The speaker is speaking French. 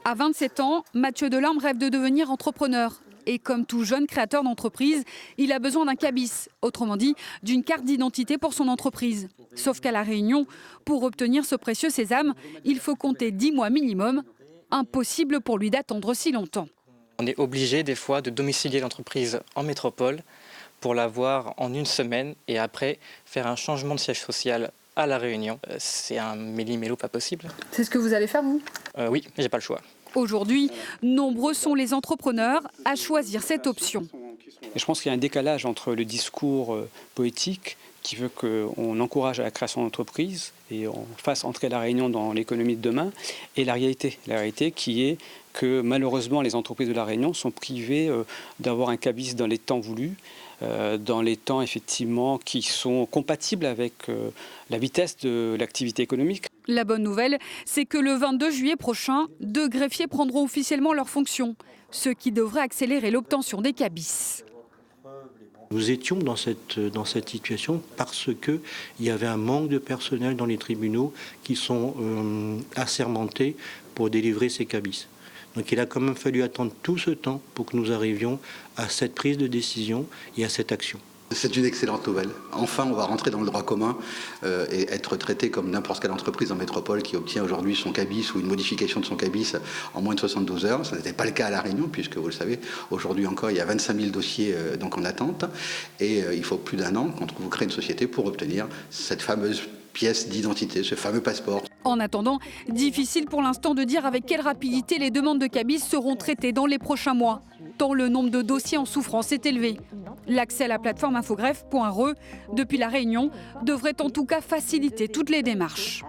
À 27 ans, Mathieu Delorme rêve de devenir entrepreneur. Et comme tout jeune créateur d'entreprise, il a besoin d'un cabis, autrement dit d'une carte d'identité pour son entreprise. Sauf qu'à La Réunion, pour obtenir ce précieux sésame, il faut compter 10 mois minimum. Impossible pour lui d'attendre si longtemps. On est obligé des fois de domicilier l'entreprise en métropole pour l'avoir en une semaine et après faire un changement de siège social à La Réunion. C'est un méli-mélo pas possible. C'est ce que vous allez faire, vous ? Oui, mais j'ai pas le choix. Aujourd'hui, nombreux sont les entrepreneurs à choisir cette option. Et je pense qu'il y a un décalage entre le discours poétique qui veut qu'on encourage à la création d'entreprises et on fasse entrer La Réunion dans l'économie de demain, et la réalité qui est que malheureusement les entreprises de La Réunion sont privées d'avoir un cabis dans les temps voulus, dans les temps effectivement qui sont compatibles avec la vitesse de l'activité économique. La bonne nouvelle, c'est que le 22 juillet prochain, 2 greffiers prendront officiellement leurs fonctions, ce qui devrait accélérer l'obtention des cabis. Nous étions dans cette situation parce qu'il y avait un manque de personnel dans les tribunaux qui sont assermentés pour délivrer ces cabis. Donc il a quand même fallu attendre tout ce temps pour que nous arrivions à cette prise de décision et à cette action. C'est une excellente nouvelle. Enfin, on va rentrer dans le droit commun et être traité comme n'importe quelle entreprise en métropole qui obtient aujourd'hui son cabis ou une modification de son cabis en moins de 72 heures. Ce n'était pas le cas à La Réunion, puisque vous le savez, aujourd'hui encore, il y a 25 000 dossiers donc en attente. Et il faut plus d'1 an quand vous créez une société pour obtenir cette fameuse pièce d'identité, ce fameux passeport. En attendant, difficile pour l'instant de dire avec quelle rapidité les demandes de cabis seront traitées dans les prochains mois, tant le nombre de dossiers en souffrance est élevé. L'accès à la plateforme infogreffe.re depuis La Réunion devrait en tout cas faciliter toutes les démarches.